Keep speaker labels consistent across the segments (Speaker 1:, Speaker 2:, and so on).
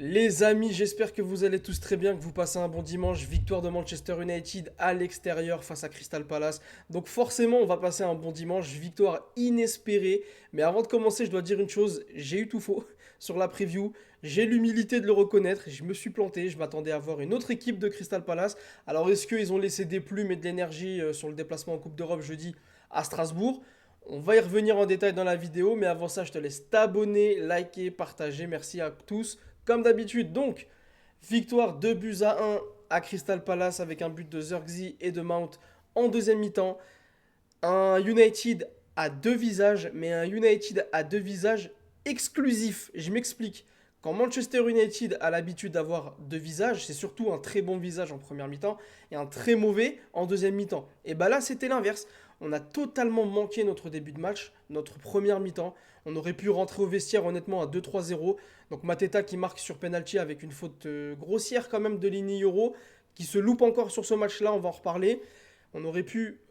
Speaker 1: Les amis, j'espère que vous allez tous très bien, que vous passez un bon dimanche. Victoire de Manchester United à l'extérieur face à Crystal Palace. Donc forcément, on va passer un bon dimanche. Victoire inespérée. Mais avant de commencer, je dois dire une chose. J'ai eu tout faux sur la preview. J'ai l'humilité de le reconnaître. Je me suis planté. Je m'attendais à voir une autre équipe de Crystal Palace. Alors est-ce qu'ils ont laissé des plumes et de l'énergie sur le déplacement en Coupe d'Europe jeudi à Strasbourg? On va y revenir en détail dans la vidéo, mais avant ça, je te laisse t'abonner, liker, partager. Merci à tous. Comme d'habitude, donc, victoire 2 buts à 1 à Crystal Palace avec un but de Zirkzee et de Mount en deuxième mi-temps. Un United à deux visages, mais un United à deux visages exclusifs. Je m'explique. Quand Manchester United a l'habitude d'avoir deux visages, c'est surtout un très bon visage en première mi-temps et un très mauvais en deuxième mi-temps. Et bah là, c'était l'inverse. On a totalement manqué notre début de match, notre première mi-temps. On aurait pu rentrer au vestiaire honnêtement à 2-3-0. Donc Mateta qui marque sur penalty avec une faute grossière quand même de Lini Euro, qui se loupe encore sur ce match-là, on va en reparler. On aurait pu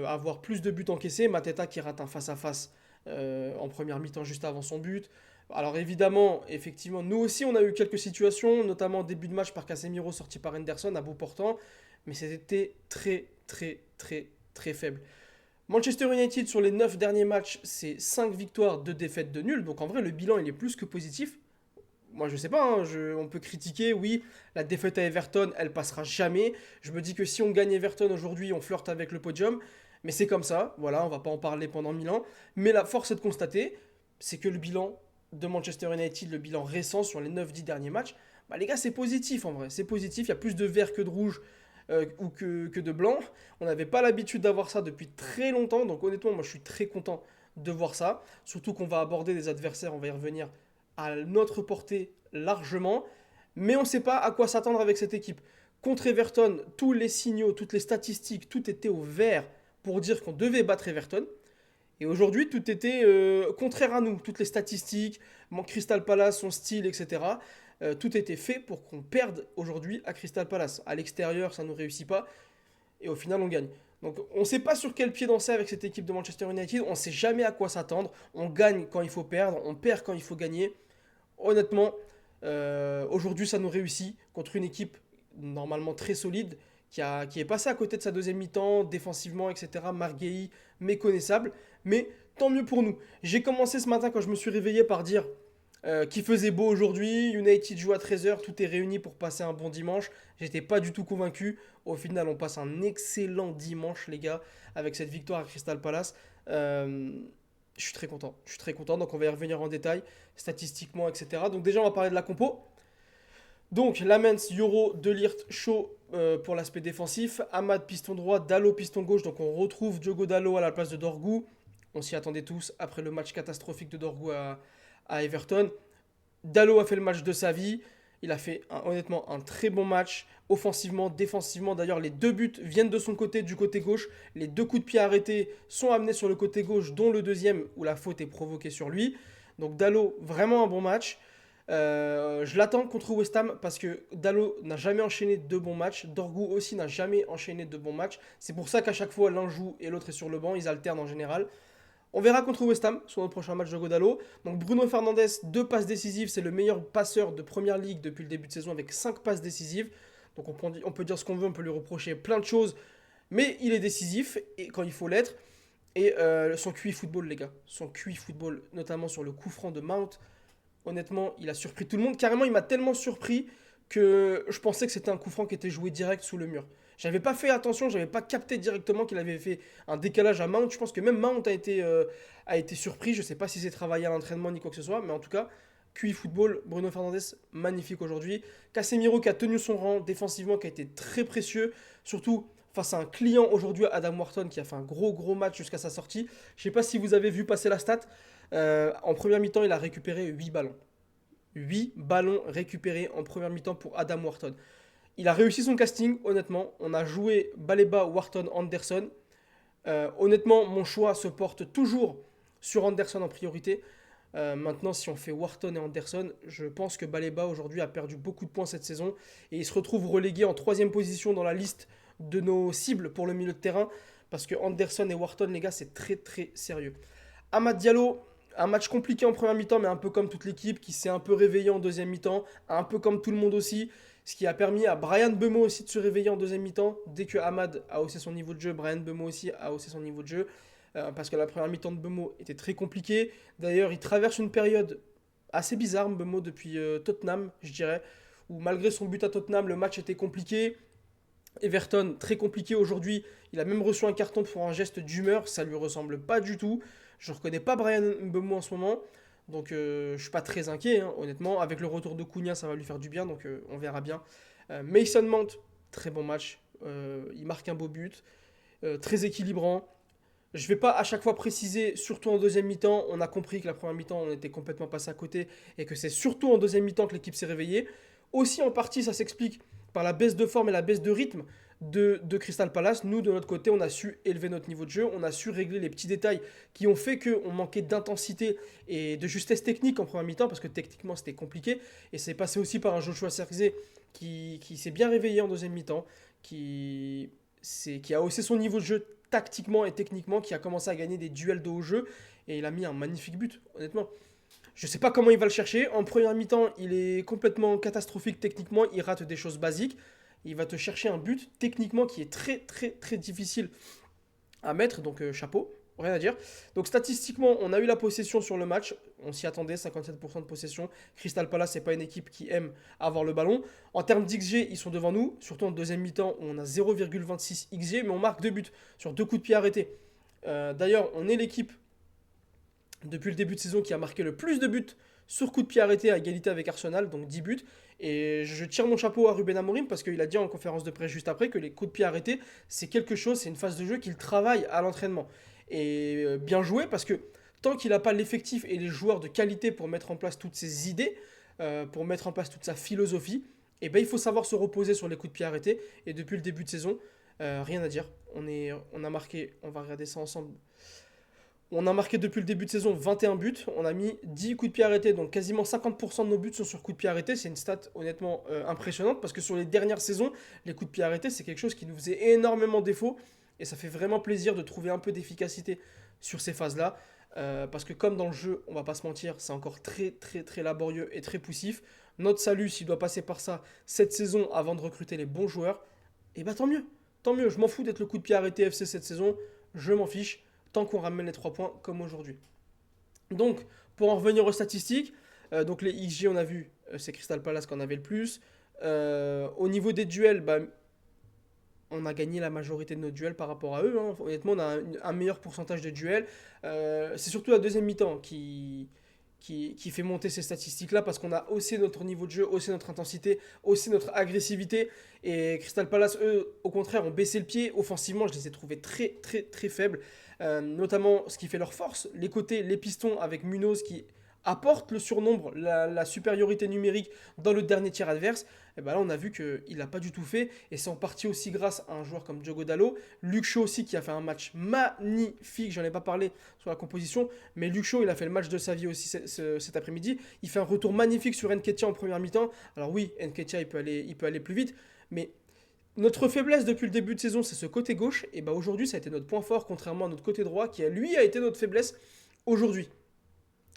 Speaker 1: avoir plus de buts encaissés. Mateta qui rate un face-à-face en première mi-temps juste avant son but. Alors évidemment, effectivement, nous aussi on a eu quelques situations, notamment au début de match par Casemiro sorti par Henderson à bout portant, mais c'était très très très très faible. Manchester United sur les 9 derniers matchs, c'est 5 victoires, 2 défaites, 2 nuls, donc en vrai le bilan il est plus que positif. Moi je sais pas, hein, on peut critiquer, oui, la défaite à Everton, elle passera jamais. Je me dis que si on gagne Everton aujourd'hui, on flirte avec le podium, mais c'est comme ça, voilà, on va pas en parler pendant 1000 ans. Mais la force est de constater, c'est que le bilan de Manchester United, le bilan récent sur les 9-10 derniers matchs, bah les gars c'est positif en vrai, c'est positif, il y a plus de vert que de rouge ou que de blanc. On n'avait pas l'habitude d'avoir ça depuis très longtemps, donc honnêtement moi je suis très content de voir ça, surtout qu'on va aborder des adversaires, on va y revenir à notre portée largement, mais on ne sait pas à quoi s'attendre avec cette équipe. Contre Everton, tous les signaux, toutes les statistiques, tout était au vert pour dire qu'on devait battre Everton. Et aujourd'hui, tout était contraire à nous. Toutes les statistiques, Crystal Palace, son style, etc. Tout était fait pour qu'on perde aujourd'hui à Crystal Palace. À l'extérieur, ça ne nous réussit pas. Et au final, on gagne. Donc on ne sait pas sur quel pied danser avec cette équipe de Manchester United. On ne sait jamais à quoi s'attendre. On gagne quand il faut perdre. On perd quand il faut gagner. Honnêtement, aujourd'hui, ça nous réussit contre une équipe normalement très solide qui est passée à côté de sa deuxième mi-temps, défensivement, etc. Marguerite, méconnaissable. Mais tant mieux pour nous. J'ai commencé ce matin quand je me suis réveillé par dire qu'il faisait beau aujourd'hui, United joue à 13h, tout est réuni pour passer un bon dimanche. J'étais pas du tout convaincu. Au final, on passe un excellent dimanche, les gars, avec cette victoire à Crystal Palace. Je suis très content. Je suis très content. Donc, on va y revenir en détail, statistiquement, etc. Donc, déjà, on va parler de la compo. Donc, Lamens, Euro, Delirte, Shaw pour l'aspect défensif. Ahmad, piston droit. Dalot, piston gauche. Donc, on retrouve Diogo Dalot à la place de Dorgu. On s'y attendait tous après le match catastrophique de Dorgu à Everton. Dalot a fait le match de sa vie. Il a fait honnêtement un très bon match, offensivement, défensivement. D'ailleurs, les deux buts viennent de son côté, du côté gauche. Les deux coups de pied arrêtés sont amenés sur le côté gauche, dont le deuxième où la faute est provoquée sur lui. Donc Dalot, vraiment un bon match. Je l'attends contre West Ham parce que Dalot n'a jamais enchaîné de bons matchs. Dorgu aussi n'a jamais enchaîné de bons matchs. C'est pour ça qu'à chaque fois l'un joue et l'autre est sur le banc. Ils alternent en général. On verra contre West Ham sur notre prochain match de Godalo. Donc Bruno Fernandes, 2 passes décisives, c'est le meilleur passeur de première ligue depuis le début de saison avec 5 passes décisives. Donc on peut dire ce qu'on veut, on peut lui reprocher plein de choses, mais il est décisif et quand il faut l'être. Et son QI football, les gars, son QI football, notamment sur le coup franc de Mount, honnêtement, il a surpris tout le monde. Carrément, il m'a tellement surpris que je pensais que c'était un coup franc qui était joué direct sous le mur. J'avais pas fait attention, j'avais pas capté directement qu'il avait fait un décalage à Mount. Je pense que même Mount a été surpris. Je sais pas si c'est travaillé à l'entraînement ni quoi que ce soit, mais en tout cas, QI football, Bruno Fernandes, magnifique aujourd'hui. Casemiro qui a tenu son rang défensivement, qui a été très précieux, surtout face à un client aujourd'hui, Adam Wharton, qui a fait un gros match jusqu'à sa sortie. Je sais pas si vous avez vu passer la stat. En première mi-temps, il a récupéré 8 ballons. 8 ballons récupérés en première mi-temps pour Adam Wharton. Il a réussi son casting, honnêtement. On a joué Baleba, Wharton, Anderson. Honnêtement, mon choix se porte toujours sur Anderson en priorité. Maintenant, si on fait Wharton et Anderson, je pense que Baleba aujourd'hui a perdu beaucoup de points cette saison et il se retrouve relégué en troisième position dans la liste de nos cibles pour le milieu de terrain parce que Anderson et Wharton, les gars, c'est très très sérieux. Amad Diallo, Un match compliqué en première mi-temps, mais un peu comme toute l'équipe qui s'est un peu réveillée en deuxième mi-temps, un peu comme tout le monde aussi, ce qui a permis à Brian Bemo aussi de se réveiller en deuxième mi-temps. Dès que Ahmad a haussé son niveau de jeu, Brian Bemo aussi a haussé son niveau de jeu, parce que la première mi-temps de Bemo était très compliquée. D'ailleurs, il traverse une période assez bizarre, Bemo, depuis Tottenham, je dirais, où malgré son but à Tottenham, le match était compliqué. Everton, très compliqué aujourd'hui. Il a même reçu un carton pour un geste d'humeur. Ça lui ressemble pas du tout. Je ne reconnais pas Brian Mbeumo en ce moment. Donc je suis pas très inquiet, hein, honnêtement. Avec le retour de Cunha, ça va lui faire du bien. Donc on verra bien. Mason Mount, très bon match. Il marque un beau but. Très équilibrant. Je ne vais pas à chaque fois préciser, surtout en deuxième mi-temps. On a compris que la première mi-temps, on était complètement passé à côté. Et que c'est surtout en deuxième mi-temps que l'équipe s'est réveillée. Aussi en partie, ça s'explique par la baisse de forme et la baisse de rythme de Crystal Palace. Nous, de notre côté, on a su élever notre niveau de jeu, on a su régler les petits détails qui ont fait qu'on manquait d'intensité et de justesse technique en première mi-temps, parce que techniquement, c'était compliqué. Et c'est passé aussi par un Joshua Zirkzee qui s'est bien réveillé en deuxième mi-temps, qui a haussé son niveau de jeu tactiquement et techniquement, qui a commencé à gagner des duels de haut jeu, et il a mis un magnifique but, honnêtement. Je ne sais pas comment il va le chercher. En première mi-temps, il est complètement catastrophique techniquement. Il rate des choses basiques. Il va te chercher un but techniquement qui est très très très difficile à mettre. Donc chapeau, rien à dire. Donc statistiquement, on a eu la possession sur le match. On s'y attendait, 57% de possession. Crystal Palace, c'est pas une équipe qui aime avoir le ballon. En termes d'XG, ils sont devant nous. Surtout en deuxième mi-temps, où on a 0,26 XG, mais on marque 2 buts sur 2 coups de pied arrêtés. D'ailleurs, on est l'équipe depuis le début de saison qui a marqué le plus de buts sur coup de pied arrêté à égalité avec Arsenal, donc 10 buts. Et je tire mon chapeau à Ruben Amorim parce qu'il a dit en conférence de presse juste après que les coups de pied arrêtés, c'est quelque chose, c'est une phase de jeu qu'il travaille à l'entraînement. Et bien joué parce que tant qu'il n'a pas l'effectif et les joueurs de qualité pour mettre en place toutes ses idées, pour mettre en place toute sa philosophie, et ben il faut savoir se reposer sur les coups de pied arrêtés. Et depuis le début de saison, rien à dire. On a marqué, on va regarder ça ensemble. On a marqué depuis le début de saison 21 buts, on a mis 10 coups de pied arrêtés, donc quasiment 50% de nos buts sont sur coups de pied arrêtés. C'est une stat honnêtement impressionnante parce que sur les dernières saisons, les coups de pied arrêtés, c'est quelque chose qui nous faisait énormément défaut et ça fait vraiment plaisir de trouver un peu d'efficacité sur ces phases-là. Parce que comme dans le jeu, on va pas se mentir, c'est encore très très très laborieux et très poussif. Notre salut, s'il doit passer par ça cette saison avant de recruter les bons joueurs, et bah tant mieux, tant mieux. Je m'en fous d'être le coup de pied arrêté FC cette saison, je m'en fiche tant qu'on ramène les 3 points comme aujourd'hui. Donc, pour en revenir aux statistiques, donc les XG, on a vu, c'est Crystal Palace qu'on avait le plus. Au niveau des duels, bah, on a gagné la majorité de nos duels par rapport à eux, hein. Honnêtement, on a un meilleur pourcentage de duels. C'est surtout la deuxième mi-temps qui fait monter ces statistiques-là parce qu'on a haussé notre niveau de jeu, haussé notre intensité, haussé notre agressivité. Et Crystal Palace, eux, au contraire, ont baissé le pied. Offensivement, je les ai trouvés très, très, très faibles. Notamment ce qui fait leur force, les côtés, les pistons avec Munoz qui apporte le surnombre, la supériorité numérique dans le dernier tir adverse. Et ben là, on a vu qu'il n'a pas du tout fait. Et c'est en partie aussi grâce à un joueur comme Diogo Dalot. Luke Shaw aussi qui a fait un match magnifique. J'en ai pas parlé sur la composition. Mais Luke Shaw, il a fait le match de sa vie aussi cet après-midi. Il fait un retour magnifique sur Nketiah en première mi-temps. Alors oui, Nketiah, il peut aller plus vite. Mais notre faiblesse depuis le début de saison, c'est ce côté gauche. Et bah aujourd'hui, ça a été notre point fort, contrairement à notre côté droit, qui lui a été notre faiblesse aujourd'hui.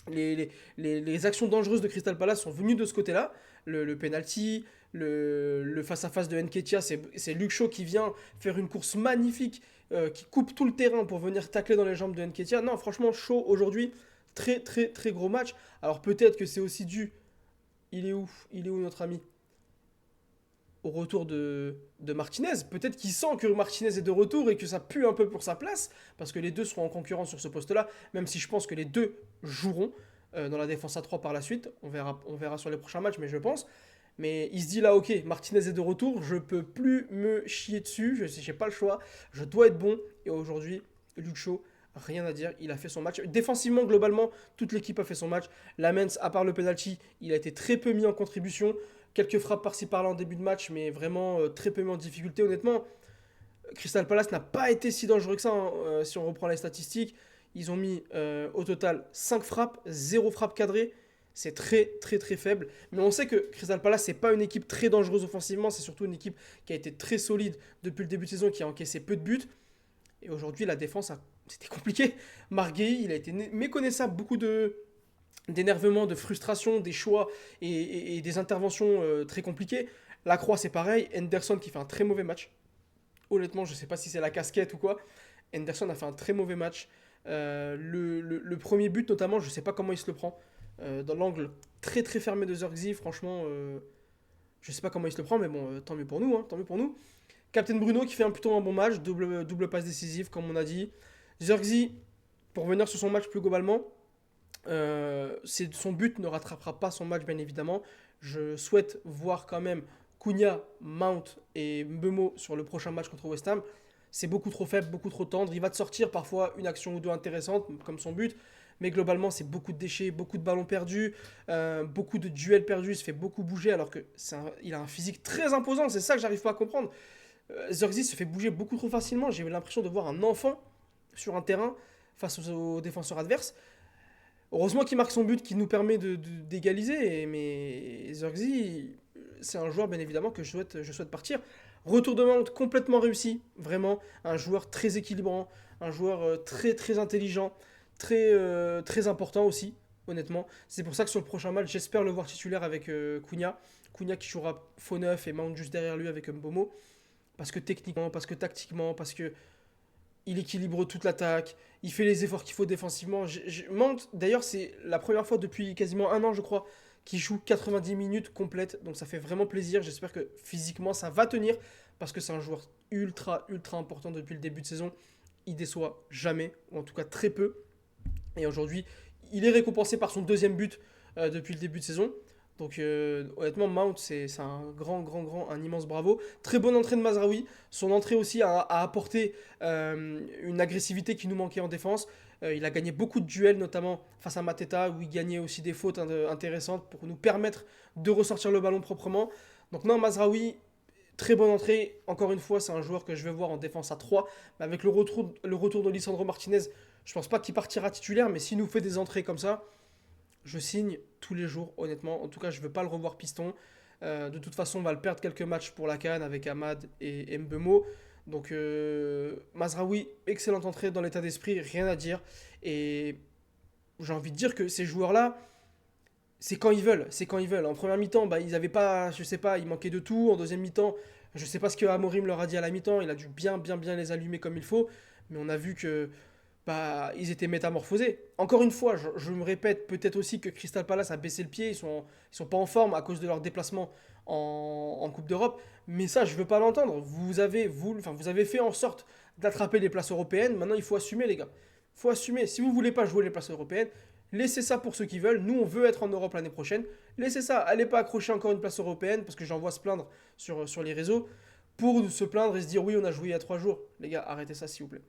Speaker 1: Les actions dangereuses de Crystal Palace sont venues de ce côté-là. Le penalty, le face-à-face de Nketiah, c'est Luke Shaw qui vient faire une course magnifique, qui coupe tout le terrain pour venir tacler dans les jambes de Nketiah. Non, franchement, Shaw aujourd'hui, très très très gros match. Alors peut-être que c'est aussi dû. Il est où notre ami au retour de Martinez. Peut-être qu'il sent que Martinez est de retour et que ça pue un peu pour sa place, parce que les deux seront en concurrence sur ce poste-là, même si je pense que les deux joueront dans la défense à 3 par la suite. On verra sur les prochains matchs, mais je pense. Mais il se dit là, ok, Martinez est de retour, je peux plus me chier dessus, je n'ai pas le choix, je dois être bon. Et aujourd'hui, Luke Shaw, rien à dire, il a fait son match. Défensivement, globalement, toute l'équipe a fait son match. Lamens, à part le penalty, il a été très peu mis en contribution. Quelques frappes par-ci par-là en début de match, mais vraiment très peu mis en difficulté. Honnêtement, Crystal Palace n'a pas été si dangereux que ça, hein, si on reprend les statistiques. Ils ont mis au total 5 frappes, 0 frappe cadrée. C'est très très très faible. Mais on sait que Crystal Palace, c'est pas une équipe très dangereuse offensivement. C'est surtout une équipe qui a été très solide depuis le début de saison, qui a encaissé peu de buts. Et aujourd'hui, la défense a c'était compliqué. Marguerite, il a été méconnaissable, d'énervement, de frustration, des choix et des interventions très compliquées. Lacroix, c'est pareil. Henderson qui fait un très mauvais match. Honnêtement, je ne sais pas si c'est la casquette ou quoi. Henderson a fait un très mauvais match. Le premier but, notamment, je ne sais pas comment il se le prend. Dans l'angle très très fermé de Zirkzee, franchement, je ne sais pas comment il se le prend, mais bon, tant mieux pour nous, hein, tant mieux pour nous. Captain Bruno qui fait plutôt un bon match, double passe décisive, comme on a dit. Zirkzee, pour revenir sur son match plus globalement, son but ne rattrapera pas son match, bien évidemment. Je souhaite voir quand même Cunha, Mount et Mbeumo sur le prochain match contre West Ham. C'est beaucoup trop faible, beaucoup trop tendre. Il va te sortir parfois une action ou deux intéressante, comme son but. Mais globalement, c'est beaucoup de déchets, beaucoup de ballons perdus, beaucoup de duels perdus. Il se fait beaucoup bouger alors il a un physique très imposant. C'est ça que j'arrive pas à comprendre. Zirkzee se fait bouger beaucoup trop facilement. J'ai eu l'impression de voir un enfant sur un terrain face aux défenseurs adverses. Heureusement qu'il marque son but qui nous permet d'égaliser, mais Zirkzee, c'est un joueur bien évidemment que je souhaite partir. Retour de Mount complètement réussi, vraiment un joueur très équilibrant, un joueur très très intelligent, très important aussi, honnêtement. C'est pour ça que sur le prochain match, j'espère le voir titulaire avec Cunha. Cunha qui jouera faux neuf et Mount juste derrière lui avec Mbomo. Parce que techniquement, parce que tactiquement, parce que il équilibre toute l'attaque, il fait les efforts qu'il faut défensivement. Mount, d'ailleurs, c'est la première fois depuis quasiment un an, je crois, qu'il joue 90 minutes complètes. Donc ça fait vraiment plaisir. J'espère que physiquement, ça va tenir parce que c'est un joueur ultra, ultra important depuis le début de saison. Il déçoit jamais, ou en tout cas très peu. Et aujourd'hui, il est récompensé par son deuxième but depuis le début de saison. Donc honnêtement, Mount, c'est un grand, un immense bravo. Très bonne entrée de Mazraoui. Son entrée aussi a apporté une agressivité qui nous manquait en défense. Il a gagné beaucoup de duels, notamment face à Mateta, où il gagnait aussi des fautes intéressantes pour nous permettre de ressortir le ballon proprement. Donc non, Mazraoui, très bonne entrée. Encore une fois, c'est un joueur que je vais voir en défense à 3. Mais avec le retour de Lisandro Martinez, je pense pas qu'il partira titulaire, mais s'il nous fait des entrées comme ça, je signe tous les jours, honnêtement. En tout cas, je ne veux pas le revoir piston. De toute façon, on va le perdre quelques matchs pour la CAN avec Ahmad et Mbeumo. Donc, Mazraoui, excellente entrée dans l'état d'esprit, rien à dire. Et j'ai envie de dire que ces joueurs-là, c'est quand ils veulent. C'est quand ils veulent. En première mi-temps, bah, ils avaient pas, je sais pas, il manquait de tout. En deuxième mi-temps, je sais pas ce que Amorim leur a dit à la mi-temps. Il a dû bien les allumer comme il faut. Mais on a vu que bah, ils étaient métamorphosés. Encore une fois, je me répète, peut-être aussi que Crystal Palace a baissé le pied, ils sont pas en forme à cause de leur déplacement en Coupe d'Europe, mais ça, je veux pas l'entendre. Vous avez fait en sorte d'attraper les places européennes, maintenant il faut assumer, les gars. Il faut assumer. Si vous voulez pas jouer les places européennes, laissez ça pour ceux qui veulent. Nous, on veut être en Europe l'année prochaine. Laissez ça. Allez pas accrocher encore une place européenne, parce que j'en vois se plaindre sur les réseaux, pour se plaindre et se dire oui, on a joué il y a 3 jours. Les gars, arrêtez ça, s'il vous plaît.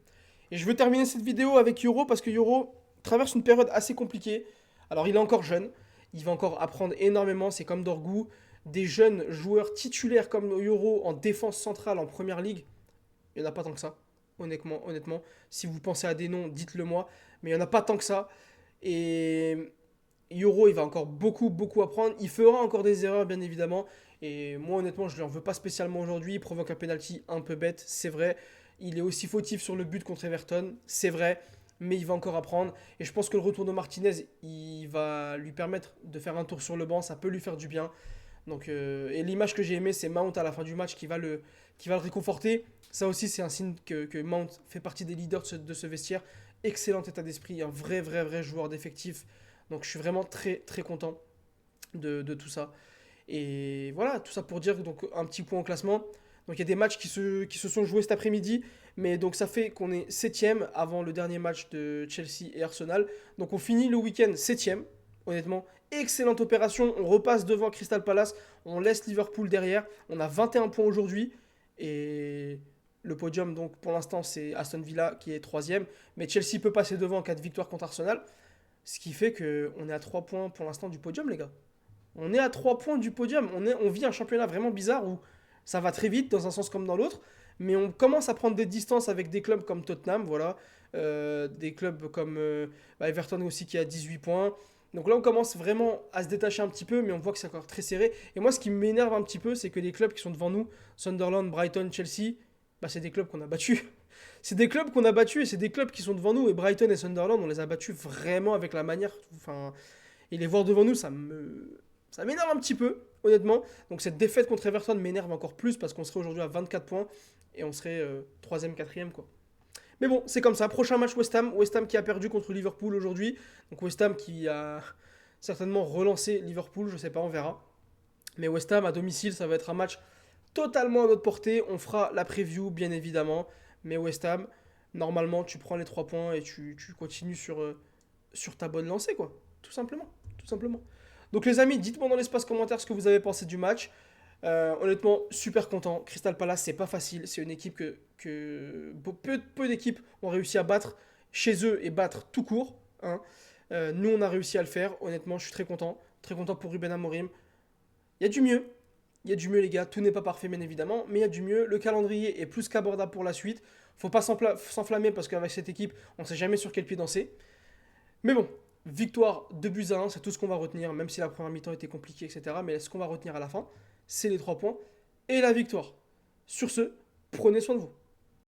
Speaker 1: Et je veux terminer cette vidéo avec Yoro parce que Yoro traverse une période assez compliquée. Alors il est encore jeune, il va encore apprendre énormément, c'est comme Dorgu. Des jeunes joueurs titulaires comme Yoro en défense centrale en première ligue, il n'y en a pas tant que ça. Honnêtement, si vous pensez à des noms, dites-le moi. Mais il n'y en a pas tant que ça. Et Yoro, il va encore beaucoup apprendre. Il fera encore des erreurs, bien évidemment. Et moi, honnêtement, je ne lui en veux pas spécialement aujourd'hui. Il provoque un penalty un peu bête, c'est vrai. Il est aussi fautif sur le but contre Everton, c'est vrai. Mais il va encore apprendre. Et je pense que le retour de Martinez, il va lui permettre de faire un tour sur le banc. Ça peut lui faire du bien. Donc, et l'image que j'ai aimée, c'est Mount à la fin du match qui va le réconforter. Ça aussi, c'est un signe que Mount fait partie des leaders de ce vestiaire. Excellent état d'esprit, un vrai joueur d'effectif. Donc je suis vraiment très content de tout ça. Et voilà, tout ça pour dire donc un petit point au classement. Donc il y a des matchs qui se sont joués cet après-midi, mais donc ça fait qu'on est septième avant le dernier match de Chelsea et Arsenal. Donc on finit le week-end septième, honnêtement. Excellente opération, on repasse devant Crystal Palace, on laisse Liverpool derrière. On a 21 points aujourd'hui, et le podium, donc pour l'instant, c'est Aston Villa qui est troisième, mais Chelsea peut passer devant en cas de victoire contre Arsenal, ce qui fait qu'on est à 3 points pour l'instant du podium, les gars. On est à 3 points du podium. On vit un championnat vraiment bizarre où ça va très vite dans un sens comme dans l'autre, mais on commence à prendre des distances avec des clubs comme Tottenham, voilà, des clubs comme Everton aussi qui a 18 points. Donc là, on commence vraiment à se détacher un petit peu, mais on voit que c'est encore très serré. Et moi, ce qui m'énerve un petit peu, c'est que les clubs qui sont devant nous, Sunderland, Brighton, Chelsea, bah, c'est des clubs qu'on a battus. c'est des clubs qu'on a battus et c'est des clubs qui sont devant nous. Et Brighton et Sunderland, on les a battus vraiment avec la manière. Enfin, et les voir devant nous, ça m'énerve un petit peu, honnêtement. Donc cette défaite contre Everton m'énerve encore plus parce qu'on serait aujourd'hui à 24 points et on serait 3ème, 4ème, quoi. Mais bon, c'est comme ça. Prochain match West Ham. West Ham qui a perdu contre Liverpool aujourd'hui. Donc West Ham qui a certainement relancé Liverpool, je sais pas, on verra. Mais West Ham à domicile, ça va être un match totalement à notre portée. On fera la preview, bien évidemment. Mais West Ham, normalement, tu prends les 3 points et tu continues sur ta bonne lancée, quoi. Tout simplement. Tout simplement. Donc les amis, dites-moi dans l'espace commentaire ce que vous avez pensé du match. Honnêtement, super content. Crystal Palace, c'est pas facile. C'est une équipe que peu d'équipes ont réussi à battre chez eux et battre tout court, hein. Nous, on a réussi à le faire. Honnêtement, je suis très content. Très content pour Ruben Amorim. Il y a du mieux. Il y a du mieux, les gars. Tout n'est pas parfait, bien évidemment. Mais il y a du mieux. Le calendrier est plus qu'abordable pour la suite. Faut pas s'enflammer parce qu'avec cette équipe, on ne sait jamais sur quel pied danser. Mais bon, victoire 2-1, c'est tout ce qu'on va retenir, même si la première mi-temps était compliquée, etc. Mais ce qu'on va retenir à la fin, c'est les 3 points et la victoire. Sur ce, prenez soin de vous.